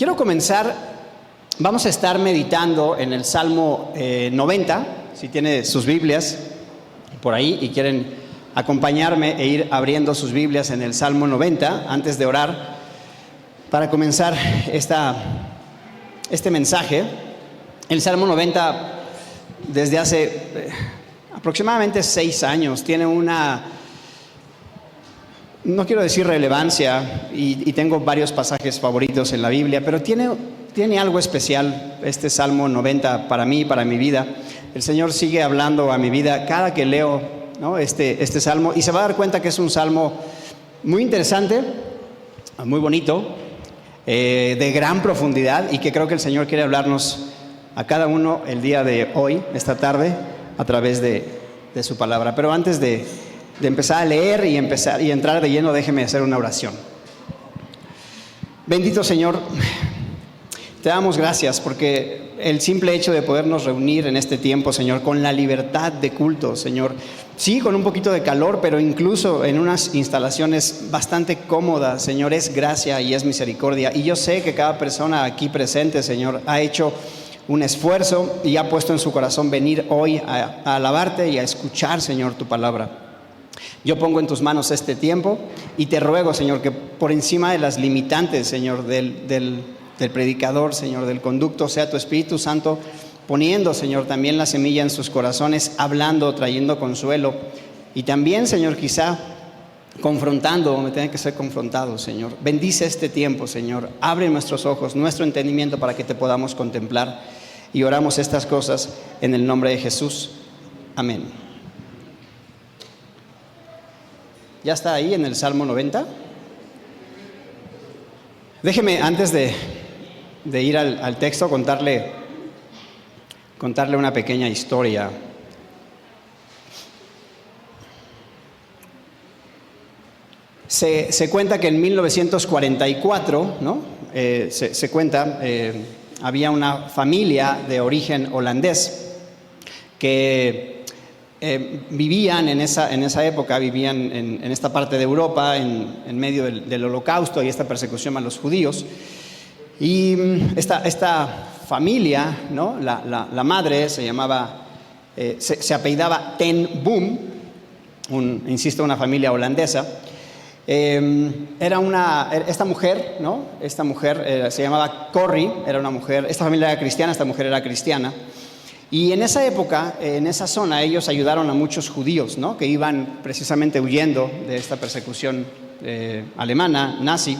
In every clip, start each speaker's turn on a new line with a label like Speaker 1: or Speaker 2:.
Speaker 1: Quiero comenzar, vamos a estar meditando en el Salmo 90, si tiene sus Biblias por ahí y quieren acompañarme e ir abriendo sus Biblias en el Salmo 90 antes de orar para comenzar este mensaje. El Salmo 90 desde hace aproximadamente 6 años tiene una, no quiero decir relevancia, y tengo varios pasajes favoritos en la Biblia, pero tiene algo especial este Salmo 90 para mí, para mi vida. El Señor sigue hablando a mi vida cada que leo, ¿no? este salmo, y se va a dar cuenta que es un salmo muy interesante, muy bonito, de gran profundidad, y que creo que el Señor quiere hablarnos a cada uno el día de hoy, esta tarde, a través de su palabra. Pero antes de empezar a leer y entrar de lleno, déjeme hacer una oración. Bendito Señor, te damos gracias porque el simple hecho de podernos reunir en este tiempo, Señor, con la libertad de culto, Señor, sí, con un poquito de calor, pero incluso en unas instalaciones bastante cómodas, Señor, es gracia y es misericordia. Y yo sé que cada persona aquí presente, Señor, ha hecho un esfuerzo y ha puesto en su corazón venir hoy a alabarte y a escuchar, Señor, tu palabra. Yo pongo en tus manos este tiempo y te ruego, Señor, que por encima de las limitantes, Señor, del predicador, Señor, del conducto, sea tu Espíritu Santo poniendo, Señor, también la semilla en sus corazones, hablando, trayendo consuelo, y también, Señor, quizá confrontando donde tiene que ser confrontado, Señor. Bendice este tiempo, Señor. Abre nuestros ojos, nuestro entendimiento para que te podamos contemplar, y oramos estas cosas en el nombre de Jesús. Amén. ¿Ya está ahí en el Salmo 90? Déjeme, antes de ir al texto, contarle una pequeña historia. Se cuenta que en 1944, ¿no? Se cuenta, había una familia de origen holandés que vivían en esa época, vivían en esta parte de Europa, en medio del Holocausto y esta persecución a los judíos. Y esta familia, ¿no? La madre se llamaba, se apellidaba Ten Boom, insisto, una familia holandesa. Esta mujer, ¿no? Esta mujer se llamaba Corrie, era una mujer, esta familia era cristiana, esta mujer era cristiana. Y en esa época, en esa zona, ellos ayudaron a muchos judíos, ¿no? Que iban precisamente huyendo de esta persecución alemana, nazi.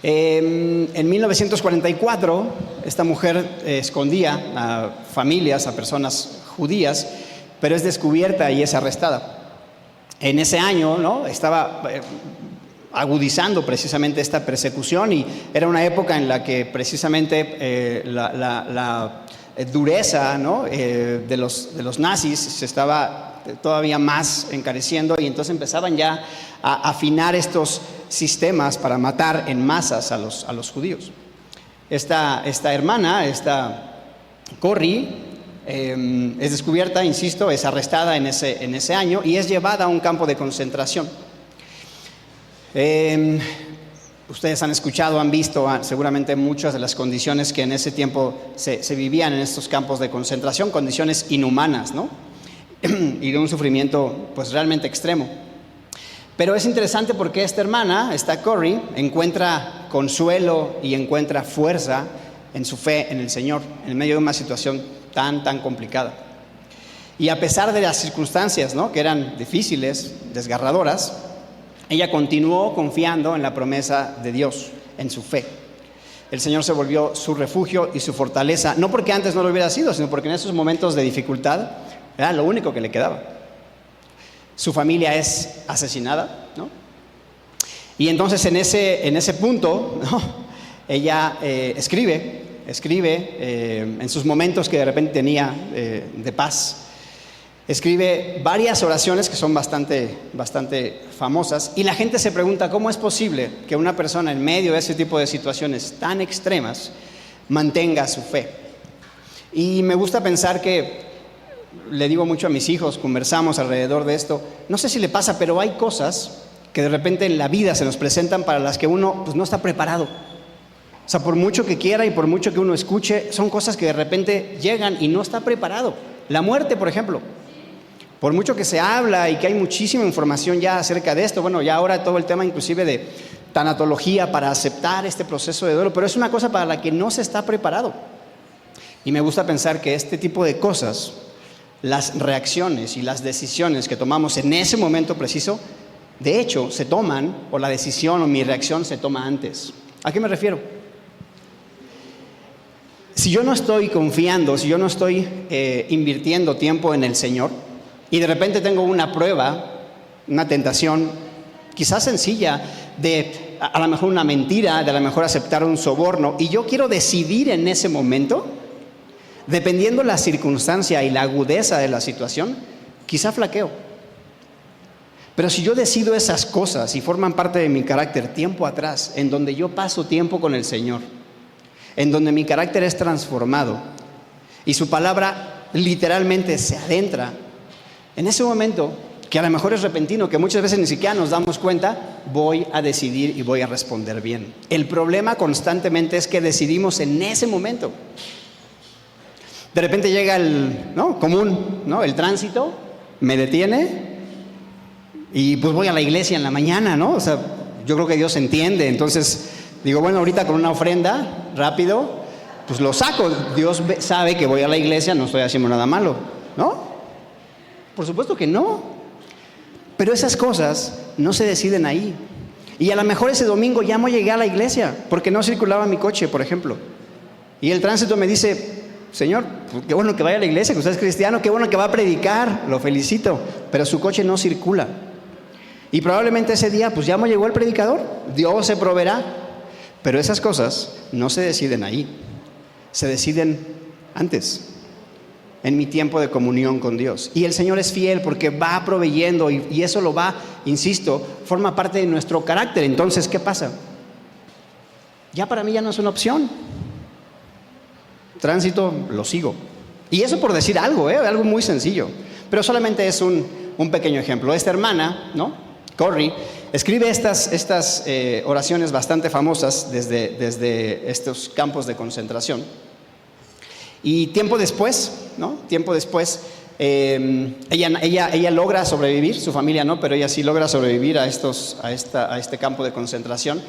Speaker 1: En 1944, esta mujer escondía a familias, a personas judías, pero es descubierta y es arrestada. En ese año, ¿no? Estaba agudizando precisamente esta persecución, y era una época en la que precisamente la dureza, ¿no? de los nazis se estaba todavía más encareciendo, y entonces empezaban ya a afinar estos sistemas para matar en masas a los judíos. Esta hermana, esta Corrie, es descubierta, insisto, es arrestada en ese año y es llevada a un campo de concentración. Ustedes han escuchado, han visto seguramente muchas de las condiciones que en ese tiempo se vivían en estos campos de concentración, condiciones inhumanas, ¿no? Y de un sufrimiento pues realmente extremo. Pero es interesante porque esta hermana, esta Corrie, encuentra consuelo y encuentra fuerza en su fe en el Señor, en medio de una situación tan complicada. Y a pesar de las circunstancias, ¿no? Que eran difíciles, desgarradoras, ella continuó confiando en la promesa de Dios, en su fe. El Señor se volvió su refugio y su fortaleza, no porque antes no lo hubiera sido, sino porque en esos momentos de dificultad era lo único que le quedaba. Su familia es asesinada, ¿no? Y entonces en ese punto, ¿no? Ella escribe en sus momentos que de repente tenía de paz. Escribe varias oraciones que son bastante famosas, y la gente se pregunta cómo es posible que una persona en medio de ese tipo de situaciones tan extremas mantenga su fe. Y me gusta pensar que, le digo mucho a mis hijos, conversamos alrededor de esto, no sé si le pasa, pero hay cosas que de repente en la vida se nos presentan para las que uno pues, no está preparado. O sea, por mucho que quiera y por mucho que uno escuche, son cosas que de repente llegan y no está preparado. La muerte, por ejemplo. Por mucho que se habla y que hay muchísima información ya acerca de esto, bueno, ya ahora todo el tema inclusive de tanatología para aceptar este proceso de duelo, pero es una cosa para la que no se está preparado. Y me gusta pensar que este tipo de cosas, las reacciones y las decisiones que tomamos en ese momento preciso, de hecho, se toman, o la decisión o mi reacción se toma antes. ¿A qué me refiero? Si yo no estoy confiando, si yo no estoy invirtiendo tiempo en el Señor, y de repente tengo una prueba, una tentación, quizás sencilla, de a lo mejor una mentira, de a lo mejor aceptar un soborno, y yo quiero decidir en ese momento, dependiendo la circunstancia y la agudeza de la situación, quizá flaqueo. Pero si yo decido esas cosas y forman parte de mi carácter tiempo atrás, en donde yo paso tiempo con el Señor, en donde mi carácter es transformado y su palabra literalmente se adentra, en ese momento, que a lo mejor es repentino, que muchas veces ni siquiera nos damos cuenta, voy a decidir y voy a responder bien. El problema constantemente es que decidimos en ese momento. De repente llega el común, el tránsito, me detiene y pues voy a la iglesia en la mañana, ¿no? O sea, yo creo que Dios entiende. Entonces digo, bueno, ahorita con una ofrenda, rápido, pues lo saco. Dios sabe que voy a la iglesia, no estoy haciendo nada malo, ¿no? Por supuesto que no. Pero esas cosas no se deciden ahí. Y a lo mejor ese domingo ya no llegué a la iglesia porque no circulaba mi coche, por ejemplo. Y el tránsito me dice, Señor, pues qué bueno que vaya a la iglesia, que usted es cristiano, qué bueno que va a predicar, lo felicito, pero su coche no circula. Y probablemente ese día pues ya no llegó el predicador, Dios se proveerá. Pero esas cosas no se deciden ahí, se deciden antes, en mi tiempo de comunión con Dios. Y el Señor es fiel porque va proveyendo y eso lo va, insisto, forma parte de nuestro carácter. Entonces, ¿qué pasa? Ya para mí ya no es una opción. Tránsito, lo sigo. Y eso por decir algo, algo muy sencillo. Pero solamente es un pequeño ejemplo. Esta hermana, Corrie, escribe estas oraciones bastante famosas desde estos campos de concentración. Y tiempo después, ella logra sobrevivir, su familia no, pero ella sí logra sobrevivir a este campo de concentración.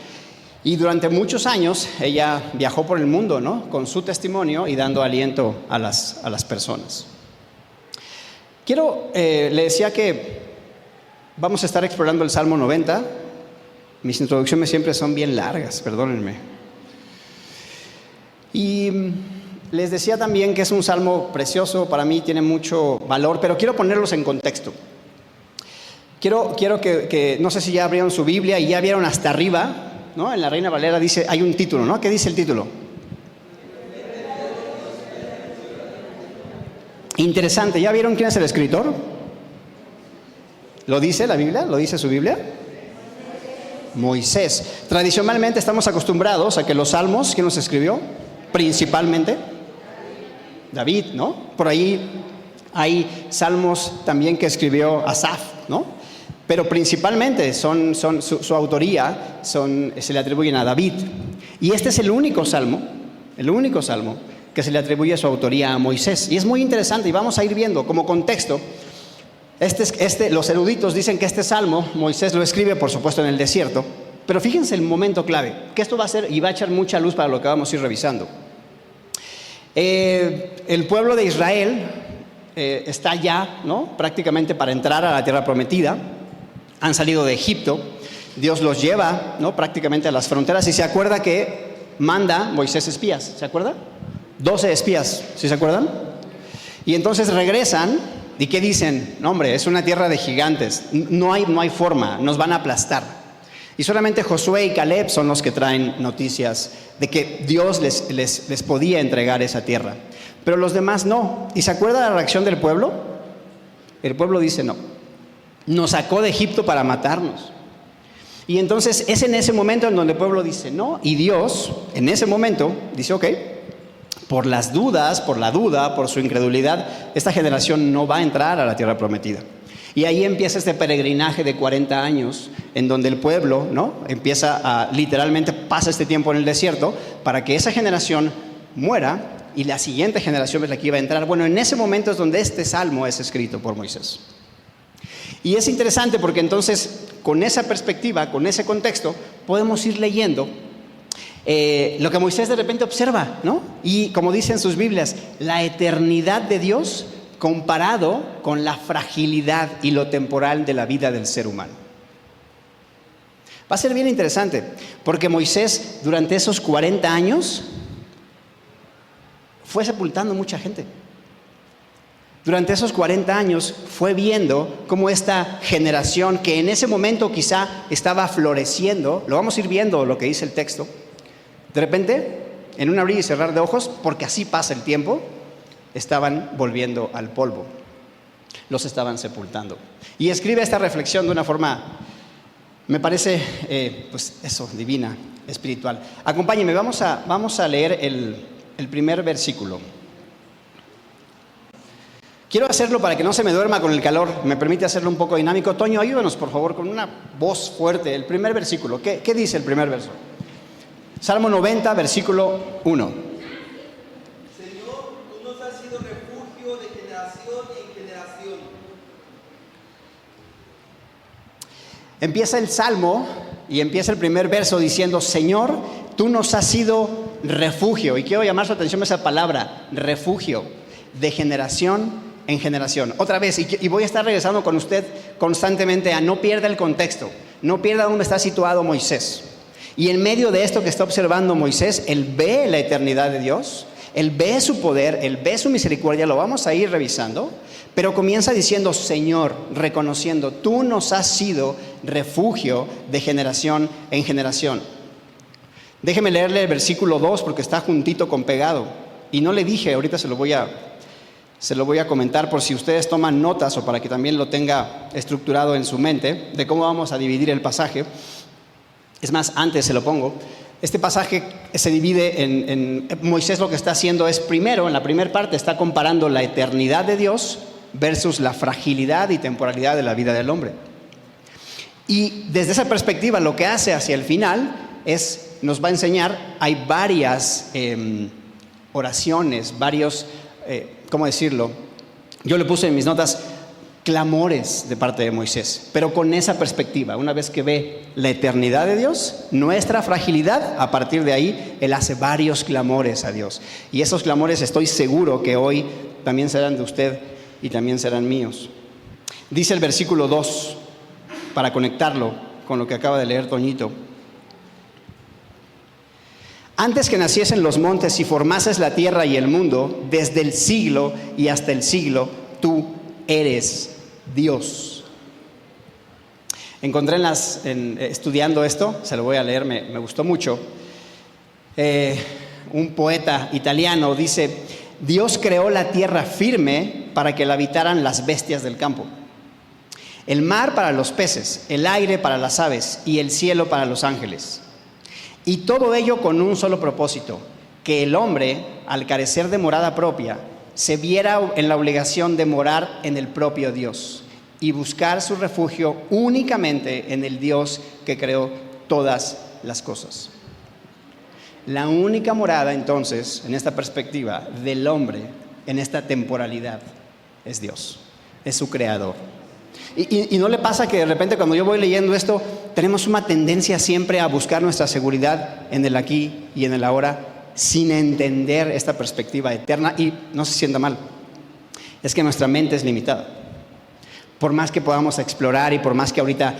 Speaker 1: Y durante muchos años ella viajó por el mundo, con su testimonio y dando aliento a las personas. Le decía que vamos a estar explorando el Salmo 90. Mis introducciones siempre son bien largas, perdónenme. Y les decía también que es un salmo precioso, para mí tiene mucho valor, pero quiero ponerlos en contexto. Quiero que no sé si ya abrieron su Biblia y ya vieron hasta arriba, en la Reina Valera dice, hay un título, ¿Qué dice el título? Interesante, ¿ya vieron quién es el escritor? ¿Lo dice la Biblia? ¿Lo dice su Biblia? Moisés. Tradicionalmente estamos acostumbrados a que los salmos, ¿quién los escribió? Principalmente David, Por ahí hay salmos también que escribió Asaf, Pero principalmente su autoría se le atribuyen a David. Y este es el único salmo que se le atribuye su autoría a Moisés. Y es muy interesante y vamos a ir viendo como contexto. Los eruditos dicen que este salmo Moisés lo escribe, por supuesto, en el desierto. Pero fíjense el momento clave, que esto va a ser y va a echar mucha luz para lo que vamos a ir revisando. El pueblo de Israel está ya, prácticamente para entrar a la tierra prometida. Han salido de Egipto. Dios los lleva, prácticamente a las fronteras. Y se acuerda que manda Moisés espías. ¿Se acuerda? 12 espías, ¿sí se acuerdan? Y entonces regresan. ¿Y qué dicen? No, hombre, es una tierra de gigantes. No hay forma, nos van a aplastar. Y solamente Josué y Caleb son los que traen noticias de que Dios les podía entregar esa tierra. Pero los demás no. ¿Y se acuerda la reacción del pueblo? El pueblo dice no. Nos sacó de Egipto para matarnos. Y entonces es en ese momento en donde el pueblo dice no. Y Dios, en ese momento, dice ok, por la duda, por su incredulidad, esta generación no va a entrar a la tierra prometida. Y ahí empieza este peregrinaje de 40 años, en donde el pueblo, ¿no?, literalmente pasa este tiempo en el desierto para que esa generación muera y la siguiente generación es la que iba a entrar. Bueno, en ese momento es donde este salmo es escrito por Moisés. Y es interesante porque entonces, con esa perspectiva, con ese contexto, podemos ir leyendo lo que Moisés de repente observa, ¿no? Y como dicen sus Biblias, la eternidad de Dios comparado con la fragilidad y lo temporal de la vida del ser humano. Va a ser bien interesante, porque Moisés durante esos 40 años fue sepultando mucha gente. Durante esos 40 años fue viendo cómo esta generación que en ese momento quizá estaba floreciendo, lo vamos a ir viendo lo que dice el texto, de repente, en un abrir y cerrar de ojos, porque así pasa el tiempo, estaban volviendo al polvo, los estaban sepultando. Y escribe esta reflexión de una forma, me parece, pues eso, divina, espiritual. Acompáñenme, vamos a leer el primer versículo. Quiero hacerlo para que no se me duerma con el calor, me permite hacerlo un poco dinámico. Toño, ayúdanos por favor con una voz fuerte, el primer versículo. ¿Qué dice el primer verso? Salmo 90, versículo 1. Empieza el Salmo y empieza el primer verso diciendo: Señor, tú nos has sido refugio. Y quiero llamar su atención a esa palabra, refugio, de generación en generación. Otra vez, y voy a estar regresando con usted constantemente a no pierda el contexto, no pierda dónde está situado Moisés. Y en medio de esto que está observando Moisés, él ve la eternidad de Dios, él ve su poder, él ve su misericordia, lo vamos a ir revisando. Pero comienza diciendo: Señor, reconociendo, tú nos has sido refugio de generación en generación. Déjeme leerle el versículo 2 porque está juntito con pegado. Y no le dije, ahorita se lo voy a comentar por si ustedes toman notas o para que también lo tenga estructurado en su mente de cómo vamos a dividir el pasaje. Es más, antes se lo pongo. Este pasaje se divide en Moisés lo que está haciendo es, primero, en la primera parte, está comparando la eternidad de Dios versus la fragilidad y temporalidad de la vida del hombre. Y desde esa perspectiva lo que hace hacia el final nos va a enseñar, hay varias oraciones, varios, ¿cómo decirlo? Yo le puse en mis notas clamores de parte de Moisés, pero con esa perspectiva, una vez que ve la eternidad de Dios, nuestra fragilidad, a partir de ahí, él hace varios clamores a Dios. Y esos clamores estoy seguro que hoy también serán de usted y también serán míos. Dice el versículo 2, para conectarlo con lo que acaba de leer Toñito: antes que naciesen los montes y formases la tierra y el mundo, desde el siglo y hasta el siglo, tú eres Dios. Encontré estudiando esto, se lo voy a leer, me gustó mucho. Un poeta italiano dice: Dios creó la tierra firme para que la habitaran las bestias del campo, el mar para los peces, el aire para las aves y el cielo para los ángeles. Y todo ello con un solo propósito: que el hombre, al carecer de morada propia, se viera en la obligación de morar en el propio Dios y buscar su refugio únicamente en el Dios que creó todas las cosas. La única morada entonces, en esta perspectiva del hombre, en esta temporalidad, es Dios, es su creador. Y no le pasa que de repente cuando yo voy leyendo esto, tenemos una tendencia siempre a buscar nuestra seguridad en el aquí y en el ahora, sin entender esta perspectiva eterna. Y no se sienta mal, es que nuestra mente es limitada. Por más que podamos explorar y por más que ahorita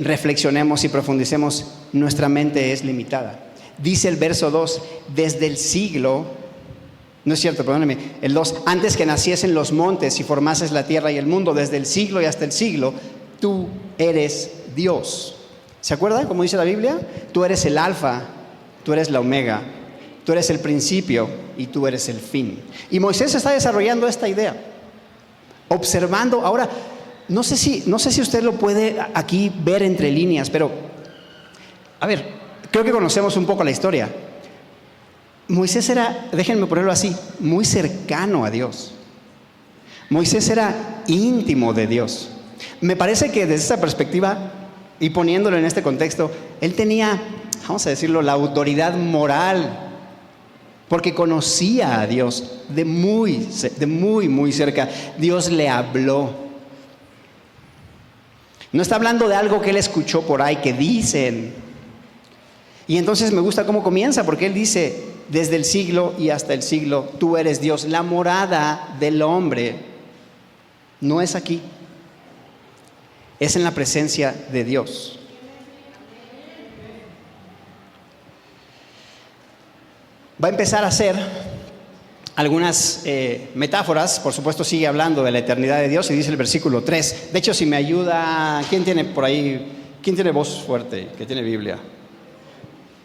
Speaker 1: reflexionemos y profundicemos, nuestra mente es limitada. Dice el verso 2, desde el siglo, no es cierto, perdónenme, el 2, antes que naciesen los montes y formases la tierra y el mundo, desde el siglo y hasta el siglo, tú eres Dios. ¿Se acuerdan cómo dice la Biblia? Tú eres el alfa, tú eres la omega, tú eres el principio y tú eres el fin. Y Moisés está desarrollando esta idea, observando. Ahora, no sé si usted lo puede aquí ver entre líneas, pero, a ver, creo que conocemos un poco la historia. Moisés era, déjenme ponerlo así, muy cercano a Dios. Moisés era íntimo de Dios. Me parece que desde esa perspectiva, y poniéndolo en este contexto, él tenía, vamos a decirlo, la autoridad moral, porque conocía a Dios de muy, muy cerca. Dios le habló. No está hablando de algo que él escuchó por ahí que dicen. Y entonces me gusta cómo comienza, porque él dice, desde el siglo y hasta el siglo, tú eres Dios. La morada del hombre no es aquí, es en la presencia de Dios. Va a empezar a hacer algunas metáforas. Por supuesto sigue hablando de la eternidad de Dios y dice el versículo 3. De hecho, si me ayuda, ¿quién tiene por ahí, quién tiene voz fuerte, que tiene Biblia?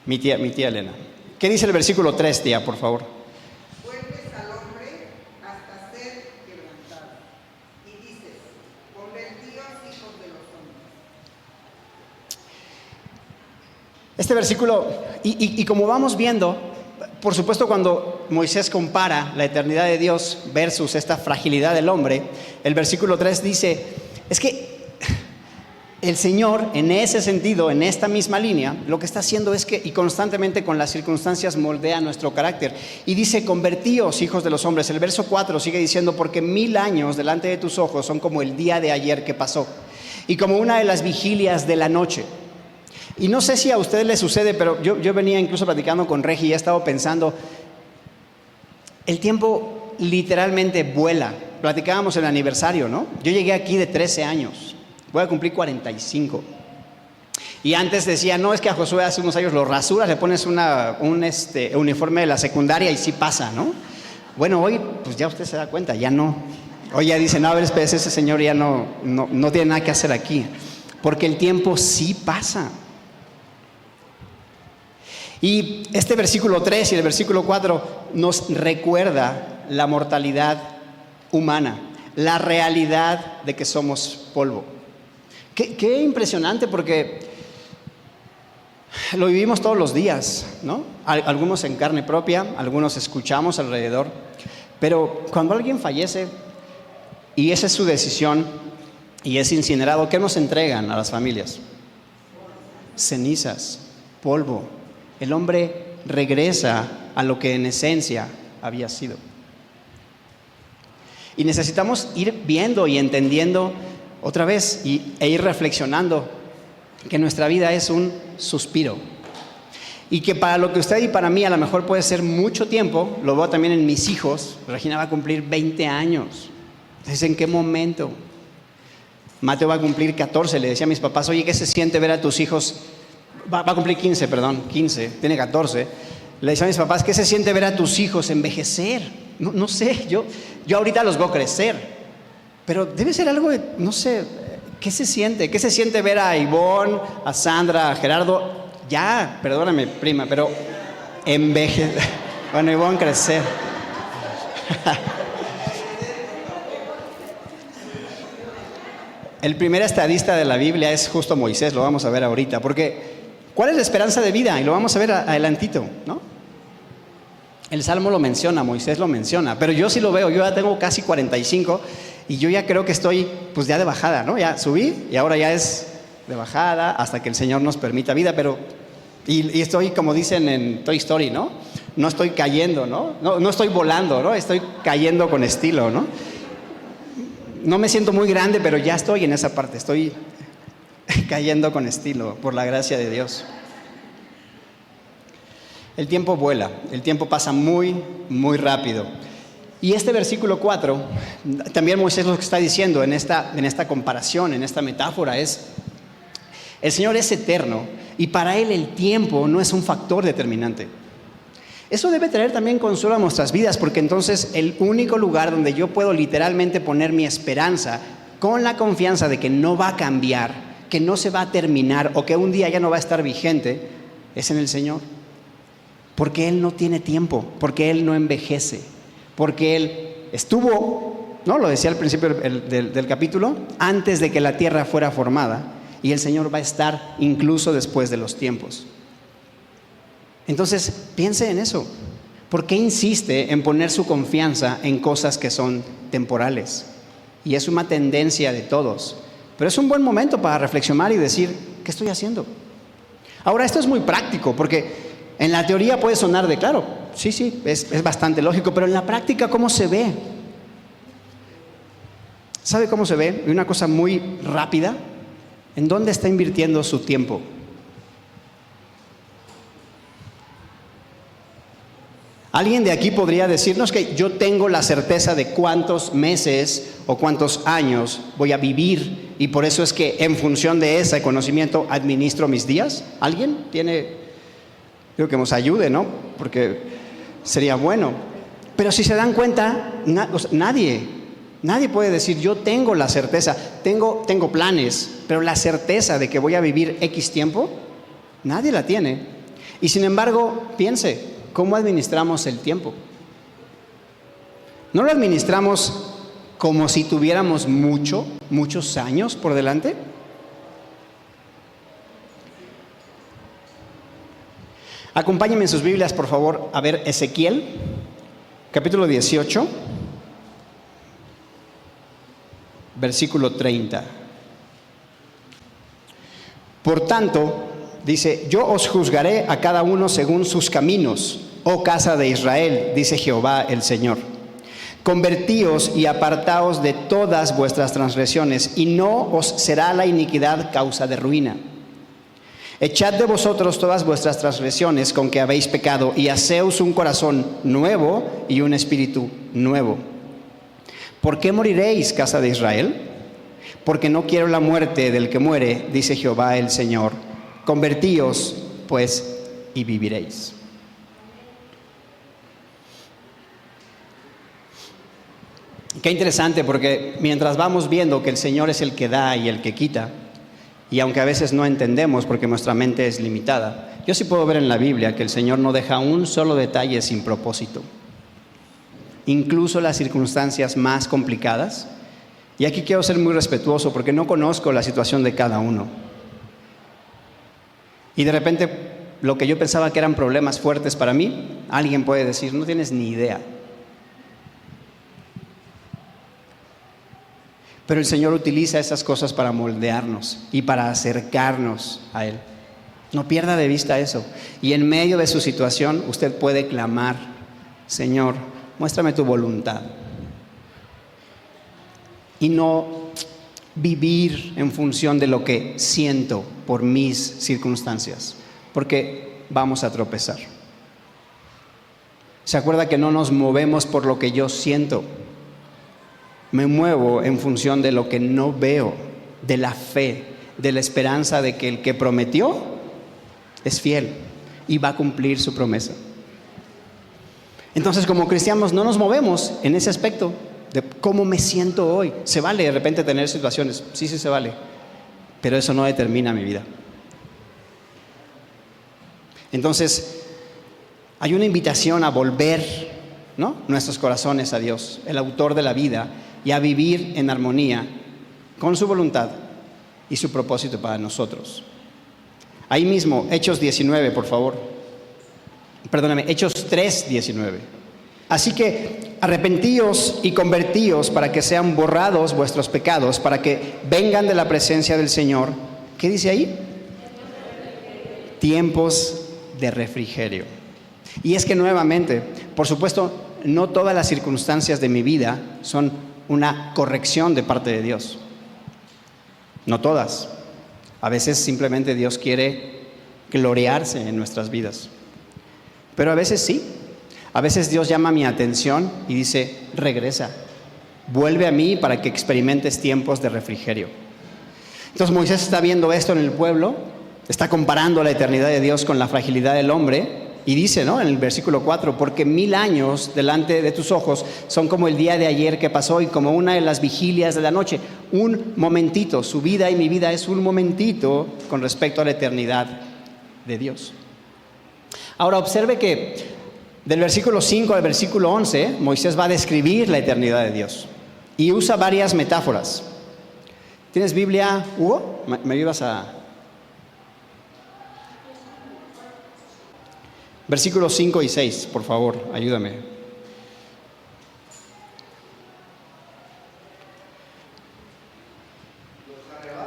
Speaker 1: Mi tía Elena. ¿Qué dice el versículo 3, tía, por favor?
Speaker 2: Vuelves al hombre hasta ser quebrantado y dices, convertíos hijos de los hombres.
Speaker 1: Este versículo, y como vamos viendo, por supuesto cuando Moisés compara la eternidad de Dios versus esta fragilidad del hombre, el versículo 3 dice, es que el Señor, en ese sentido, en esta misma línea, lo que está haciendo es que, y constantemente con las circunstancias moldea nuestro carácter. Y dice, convertíos, hijos de los hombres. El verso 4 sigue diciendo, porque 1000 años delante de tus ojos son como el día de ayer que pasó, y como una de las vigilias de la noche. Y no sé si a ustedes les sucede, pero yo venía incluso platicando con Regi y he estado pensando, el tiempo literalmente vuela. Platicábamos el aniversario, ¿no? Yo llegué aquí de 13 años. Voy a cumplir 45. Y antes decía, no, es que a Josué hace unos años lo rasuras, le pones un uniforme de la secundaria y sí pasa, ¿no? Bueno, hoy, pues ya usted se da cuenta, ya no. Hoy ya dice, no, a ver, espérese, ese señor ya no tiene nada que hacer aquí. Porque el tiempo sí pasa. Y este versículo 3 y el versículo 4 nos recuerda la mortalidad humana, la realidad de que somos polvo. Qué impresionante, porque lo vivimos todos los días, ¿no? Algunos en carne propia, algunos escuchamos alrededor, pero cuando alguien fallece y esa es su decisión y es incinerado, ¿qué nos entregan a las familias? Cenizas, polvo. El hombre regresa a lo que en esencia había sido. Y necesitamos ir viendo y entendiendo otra vez e ir reflexionando que nuestra vida es un suspiro. Y que para lo que usted y para mí a lo mejor puede ser mucho tiempo, lo veo también en mis hijos. Regina va a cumplir 20 años. Entonces, ¿en qué momento? Mateo va a cumplir 14. Le decía a mis papás, oye, ¿qué se siente ver a tus hijos? Va a cumplir 15, tiene 14. Le decía a mis papás, ¿qué se siente ver a tus hijos envejecer? No sé, yo ahorita los veo crecer. Pero debe ser algo de, no sé, ¿qué se siente? ¿Qué se siente ver a Ivonne, a Sandra, a Gerardo? Ya, perdóname, prima, pero envejecer. Bueno, Ivonne crecer. El primer estadista de la Biblia es justo Moisés, lo vamos a ver ahorita, porque ¿cuál es la esperanza de vida? Y lo vamos a ver adelantito, ¿no? El Salmo lo menciona, Moisés lo menciona, pero yo sí lo veo, yo ya tengo casi 45 y yo ya creo que estoy pues ya de bajada, ¿no? Ya subí y ahora ya es de bajada hasta que el Señor nos permita vida, pero y estoy como dicen en Toy Story, ¿no? No estoy cayendo, ¿no? No estoy volando, ¿no? Estoy cayendo con estilo, ¿no? No me siento muy grande, pero ya estoy en esa parte, estoy cayendo con estilo, por la gracia de Dios. El tiempo vuela, el tiempo pasa muy, muy rápido. Y este versículo 4, también Moisés lo que está diciendo en esta comparación, en esta metáfora es, el Señor es eterno y para Él el tiempo no es un factor determinante. Eso debe traer también consuelo a nuestras vidas, porque entonces el único lugar donde yo puedo literalmente poner mi esperanza con la confianza de que no va a cambiar, que no se va a terminar o que un día ya no va a estar vigente, es en el Señor. Porque Él no tiene tiempo, porque Él no envejece, porque Él estuvo, ¿no? Lo decía al principio del capítulo, antes de que la tierra fuera formada, y el Señor va a estar incluso después de los tiempos. Entonces, piense en eso. ¿Por qué insiste en poner su confianza en cosas que son temporales? Y es una tendencia de todos. pero es un buen momento para reflexionar y decir, ¿qué estoy haciendo? Ahora, esto es muy práctico, porque en la teoría puede sonar de claro, sí, es bastante lógico, pero en la práctica, ¿cómo se ve? ¿Sabe cómo se ve? Y una cosa muy rápida, ¿en dónde está invirtiendo su tiempo? Alguien de aquí podría decirnos que yo tengo la certeza de cuántos meses o cuántos años voy a vivir y por eso es que en función de ese conocimiento administro mis días. ¿Alguien tiene? Creo que nos ayude, ¿no? Porque sería bueno. Pero si se dan cuenta, nadie puede decir yo tengo la certeza, tengo planes, pero la certeza de que voy a vivir X tiempo, nadie la tiene. Y sin embargo, piense, ¿cómo administramos el tiempo? ¿No lo administramos como si tuviéramos muchos años por delante? Acompáñenme en sus Biblias, por favor, a ver Ezequiel, capítulo 18, versículo 30. Por tanto, dice, yo os juzgaré a cada uno según sus caminos, oh casa de Israel, dice Jehová el Señor. Convertíos y apartaos de todas vuestras transgresiones, y no os será la iniquidad causa de ruina. Echad de vosotros todas vuestras transgresiones con que habéis pecado, y haceos un corazón nuevo y un espíritu nuevo. ¿Por qué moriréis, casa de Israel? Porque no quiero la muerte del que muere, dice Jehová el Señor. Convertíos, pues, y viviréis. Qué interesante, porque mientras vamos viendo que el Señor es el que da y el que quita, y aunque a veces no entendemos porque nuestra mente es limitada, yo sí puedo ver en la Biblia que el Señor no deja un solo detalle sin propósito. Incluso las circunstancias más complicadas. Y aquí quiero ser muy respetuoso porque no conozco la situación de cada uno. Y de repente, lo que yo pensaba que eran problemas fuertes para mí, alguien puede decir, no tienes ni idea. Pero el Señor utiliza esas cosas para moldearnos y para acercarnos a Él. No pierda de vista eso. Y en medio de su situación, usted puede clamar, Señor, muéstrame tu voluntad. Y no vivir en función de lo que siento por mis circunstancias, porque vamos a tropezar. ¿Se acuerda que no nos movemos por lo que yo siento? Me muevo en función de lo que no veo, de la fe, de la esperanza de que el que prometió es fiel y va a cumplir su promesa. Entonces, como cristianos no nos movemos en ese aspecto de cómo me siento hoy. Se vale de repente tener situaciones, sí se vale, pero eso no determina mi vida. Entonces, hay una invitación a volver, ¿no?, nuestros corazones a Dios, el autor de la vida, y a vivir en armonía con su voluntad y su propósito para nosotros. Ahí mismo, Hechos 19, por favor. Perdóname, Hechos 3, 19. Así que arrepentíos y convertíos para que sean borrados vuestros pecados, para que vengan de la presencia del Señor. ¿Qué dice ahí? Tiempos de refrigerio. Y es que nuevamente, por supuesto, no todas las circunstancias de mi vida son una corrección de parte de Dios. No todas. A veces simplemente Dios quiere gloriarse en nuestras vidas. Pero a veces sí. A veces Dios llama mi atención y dice, regresa, vuelve a mí para que experimentes tiempos de refrigerio. Entonces Moisés está viendo esto en el pueblo, está comparando la eternidad de Dios con la fragilidad del hombre y dice, ¿no?, en el versículo 4, porque 1000 años delante de tus ojos son como el día de ayer que pasó y como una de las vigilias de la noche. Un momentito, su vida y mi vida es un momentito con respecto a la eternidad de Dios. Ahora observe que del versículo 5 al versículo 11, Moisés va a describir la eternidad de Dios y usa varias metáforas. ¿Tienes Biblia, Hugo? ¿Me ibas a...? Versículos 5 y 6, por favor, ayúdame.
Speaker 2: Los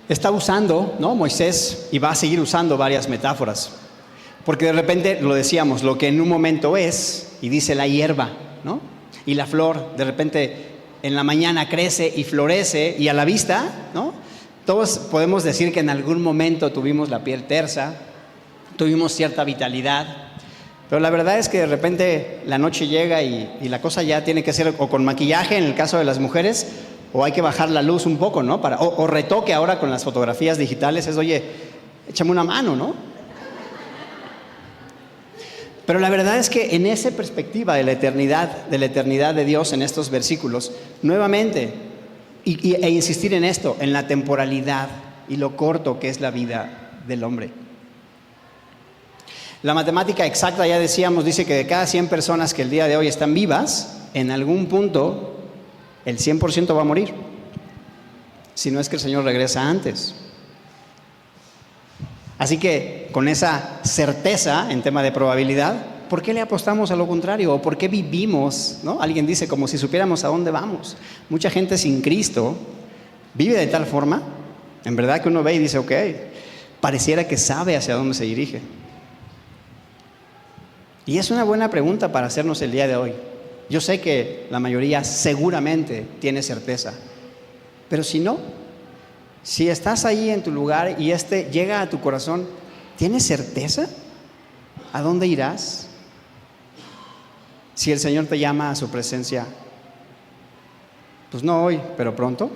Speaker 1: está usando, ¿no? Moisés, y va a seguir usando varias metáforas. Porque de repente, lo decíamos, lo que en un momento es, y dice la hierba, ¿no? Y la flor, de repente en la mañana crece y florece, y a la vista, ¿no? Todos podemos decir que en algún momento tuvimos la piel tersa, tuvimos cierta vitalidad, pero la verdad es que de repente la noche llega y la cosa ya tiene que ser o con maquillaje en el caso de las mujeres, o hay que bajar la luz un poco, ¿no? O retoque ahora con las fotografías digitales, es, oye, échame una mano, ¿no? Pero la verdad es que en esa perspectiva de la eternidad de Dios en estos versículos, nuevamente, e insistir en esto, en la temporalidad y lo corto que es la vida del hombre. La matemática exacta, ya decíamos, dice que de cada 100 personas que el día de hoy están vivas, en algún punto el 100% va a morir, si no es que el Señor regresa antes. Así que con esa certeza en tema de probabilidad, ¿por qué le apostamos a lo contrario? ¿O por qué vivimos, ¿no? Alguien dice como si supiéramos a dónde vamos. Mucha gente sin Cristo vive de tal forma, en verdad que uno ve y dice, ok, pareciera que sabe hacia dónde se dirige. Y es una buena pregunta para hacernos el día de hoy. Yo sé que la mayoría seguramente tiene certeza, pero si no, si estás ahí en tu lugar y llega a tu corazón, ¿tienes certeza? ¿A dónde irás? Si el Señor te llama a su presencia, pues no hoy, pero pronto.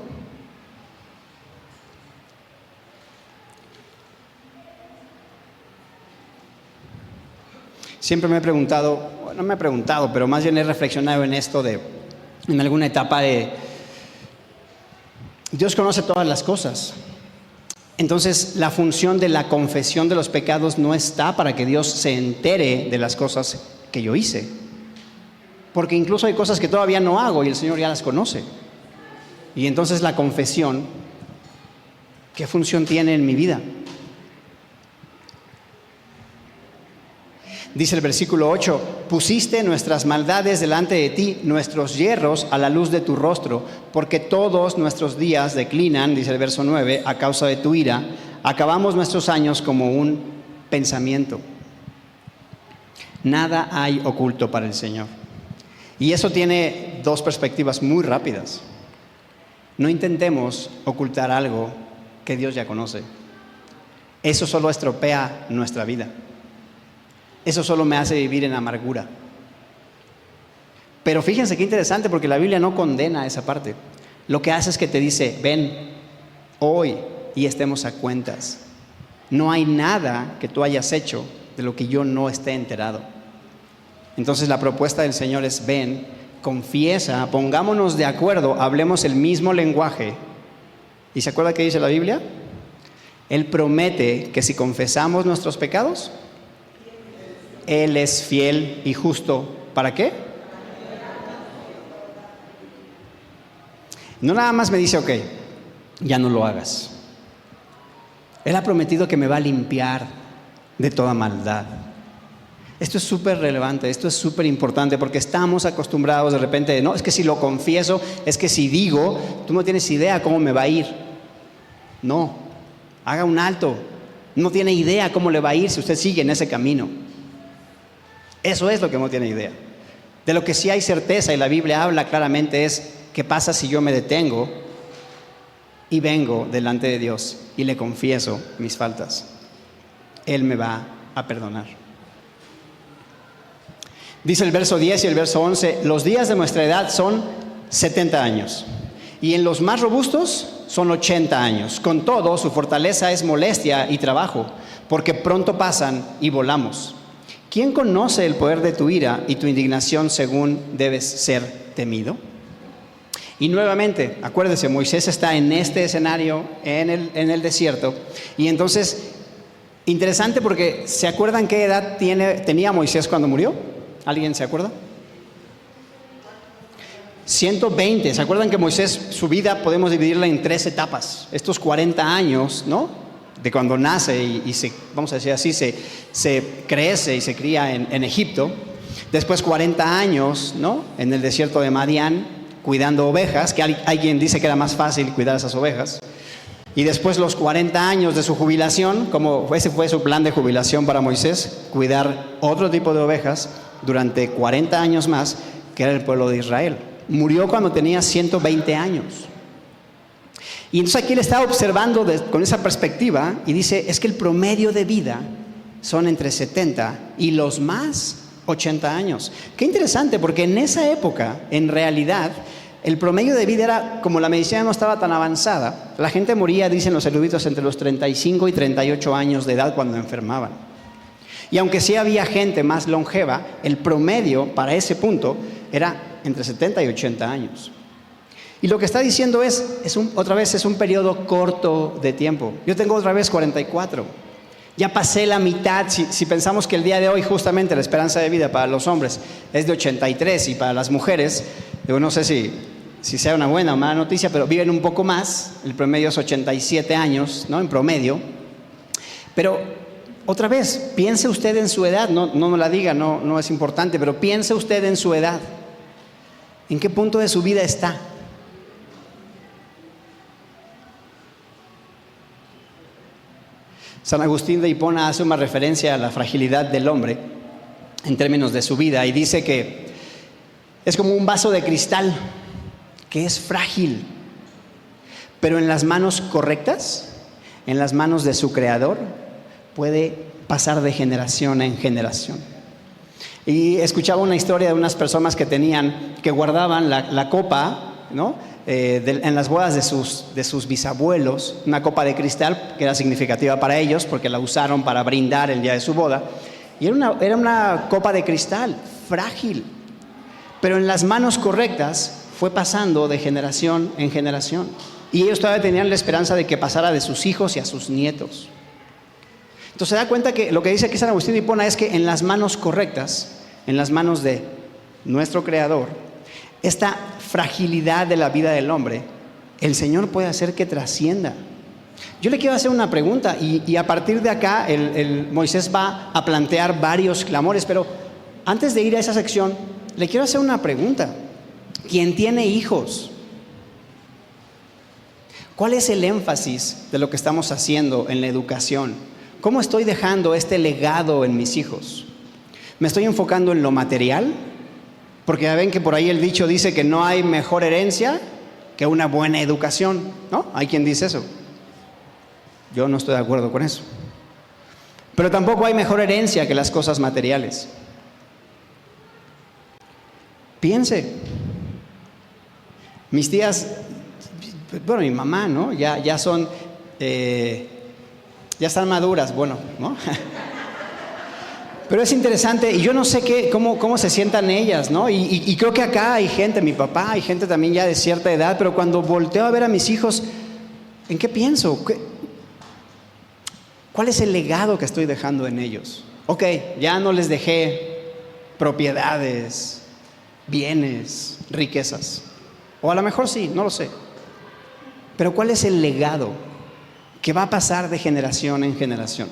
Speaker 1: Siempre me he preguntado, no me he preguntado, pero más bien he reflexionado en esto en alguna etapa de Dios conoce todas las cosas. Entonces, la función de la confesión de los pecados no está para que Dios se entere de las cosas que yo hice. Porque incluso hay cosas que todavía no hago y el Señor ya las conoce. Y entonces la confesión, ¿qué función tiene en mi vida? Dice el versículo 8, pusiste nuestras maldades delante de ti, nuestros yerros a la luz de tu rostro, porque todos nuestros días declinan, dice el verso 9, a causa de tu ira, acabamos nuestros años como un pensamiento. Nada hay oculto para el Señor. Y eso tiene dos perspectivas muy rápidas. No intentemos ocultar algo que Dios ya conoce. Eso solo estropea nuestra vida. Eso solo me hace vivir en amargura. Pero fíjense qué interesante, porque la Biblia no condena esa parte. Lo que hace es que te dice, ven hoy y estemos a cuentas. No hay nada que tú hayas hecho de lo que yo no esté enterado. Entonces la propuesta del Señor es, ven, confiesa, pongámonos de acuerdo, hablemos el mismo lenguaje. ¿Y se acuerda qué dice la Biblia? Él promete que si confesamos nuestros pecados, Él es fiel y justo. ¿Para qué? No nada más me dice, ok, ya no lo hagas. Él ha prometido que me va a limpiar de toda maldad. Esto es súper relevante, esto es súper importante, porque estamos acostumbrados de repente, no, es que si lo confieso, es que si digo, tú no tienes idea cómo me va a ir. No, haga un alto. No tiene idea cómo le va a ir si usted sigue en ese camino. Eso es lo que no tiene idea. De lo que sí hay certeza, y la Biblia habla claramente, es qué pasa si yo me detengo y vengo delante de Dios y le confieso mis faltas. Él me va a perdonar. Dice el verso 10 y el verso 11, los días de nuestra edad son 70 años y en los más robustos son 80 años. Con todo, su fortaleza es molestia y trabajo, porque pronto pasan y volamos. ¿Quién conoce el poder de tu ira y tu indignación según debes ser temido? Y nuevamente, acuérdese, Moisés está en este escenario, en el desierto, y entonces, interesante porque, ¿se acuerdan qué edad tenía Moisés cuando murió? ¿Alguien se acuerda? 120. ¿Se acuerdan que Moisés, su vida podemos dividirla en 3 etapas? Estos 40 años, ¿no? De cuando nace y se, vamos a decir así, se crece y se cría en Egipto. Después 40 años, ¿no? En el desierto de Madián, cuidando ovejas, que alguien dice que era más fácil cuidar esas ovejas. Y después los 40 años de su jubilación, como ese fue su plan de jubilación para Moisés, cuidar otro tipo de ovejas durante 40 años más, que era el pueblo de Israel. Murió cuando tenía 120 años. Y entonces aquí él está observando con esa perspectiva y dice, es que el promedio de vida son entre 70 y los más 80 años. Qué interesante, porque en esa época, en realidad, el promedio de vida era, como la medicina no estaba tan avanzada, la gente moría, dicen los eruditos, entre los 35 y 38 años de edad cuando enfermaban. Y aunque sí había gente más longeva, el promedio para ese punto era entre 70 y 80 años. Y lo que está diciendo otra vez, es un periodo corto de tiempo. Yo tengo otra vez 44. Ya pasé la mitad. Si pensamos que el día de hoy justamente la esperanza de vida para los hombres es de 83 y para las mujeres, yo no sé si sea una buena o mala noticia, pero viven un poco más. El promedio es 87 años, ¿no? En promedio. Pero otra vez, piense usted en su edad. No me la diga, no es importante, pero piense usted en su edad. ¿En qué punto de su vida está? San Agustín de Hipona hace una referencia a la fragilidad del hombre en términos de su vida y dice que es como un vaso de cristal que es frágil, pero en las manos correctas, en las manos de su creador, puede pasar de generación en generación. Y escuchaba una historia de unas personas que guardaban la copa, ¿no? En las bodas de sus bisabuelos, una copa de cristal que era significativa para ellos porque la usaron para brindar el día de su boda. Y era una copa de cristal, frágil, pero en las manos correctas fue pasando de generación en generación. Y ellos todavía tenían la esperanza de que pasara de sus hijos y a sus nietos. Entonces se da cuenta que lo que dice aquí San Agustín de Hipona es que en las manos correctas, en las manos de nuestro Creador, esta fragilidad de la vida del hombre, el Señor puede hacer que trascienda. Yo le quiero hacer una pregunta y a partir de acá Moisés va a plantear varios clamores, pero antes de ir a esa sección, le quiero hacer una pregunta. ¿Quién tiene hijos? ¿Cuál es el énfasis de lo que estamos haciendo en la educación? ¿Cómo estoy dejando este legado en mis hijos? ¿Me estoy enfocando en lo material? Porque ya ven que por ahí el dicho dice que no hay mejor herencia que una buena educación, ¿no? Hay quien dice eso. Yo no estoy de acuerdo con eso. Pero tampoco hay mejor herencia que las cosas materiales. Piense. Mis tías, bueno, mi mamá, ¿no? Ya son, ya están maduras, bueno, ¿no? Pero es interesante, y yo no sé cómo se sientan ellas, ¿no? Y creo que acá hay gente, mi papá, hay gente también ya de cierta edad, pero cuando volteo a ver a mis hijos, ¿en qué pienso? ¿Cuál es el legado que estoy dejando en ellos? Ok, ya no les dejé propiedades, bienes, riquezas. O a lo mejor sí, no lo sé. Pero ¿cuál es el legado que va a pasar de generación en generación?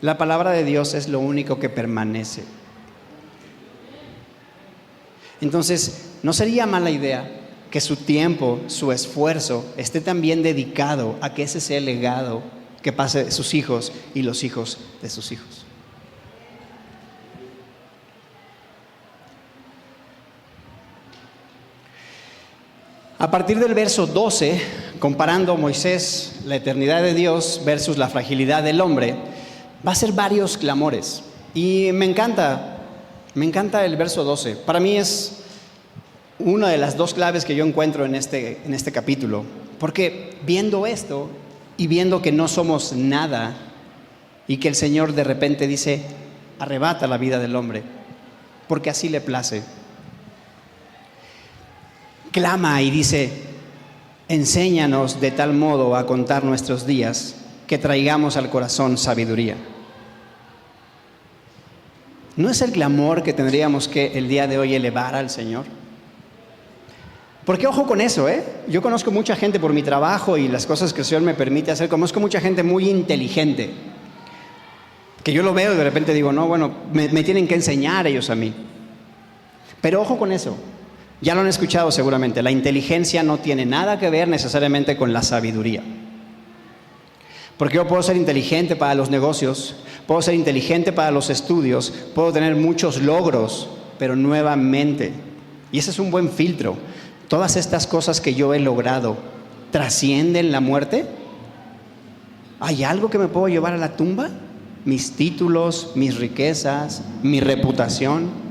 Speaker 1: La palabra de Dios es lo único que permanece. Entonces, no sería mala idea que su tiempo, su esfuerzo esté también dedicado a que ese sea el legado que pase de sus hijos y los hijos de sus hijos. A partir del verso 12, comparando Moisés, la eternidad de Dios versus la fragilidad del hombre, va a ser varios clamores. Y me encanta el verso 12. Para mí es una de las dos claves que yo encuentro en este capítulo. Porque viendo esto y viendo que no somos nada y que el Señor de repente dice, arrebata la vida del hombre, porque así le place. Clama y dice, enséñanos de tal modo a contar nuestros días que traigamos al corazón sabiduría. ¿No es el clamor que tendríamos que el día de hoy elevar al Señor? Porque ojo con eso, yo conozco mucha gente por mi trabajo y las cosas que el Señor me permite hacer, conozco mucha gente muy inteligente, que yo lo veo y de repente digo, no, bueno, me tienen que enseñar ellos a mí. Pero ojo con eso, Ya lo han escuchado seguramente, la inteligencia no tiene nada que ver necesariamente con la sabiduría. Porque yo puedo ser inteligente para los negocios, puedo ser inteligente para los estudios, puedo tener muchos logros, pero nuevamente, y ese es un buen filtro, todas estas cosas que yo he logrado, ¿trascienden la muerte? ¿Hay algo que me puedo llevar a la tumba? ¿Mis títulos, mis riquezas, mi reputación?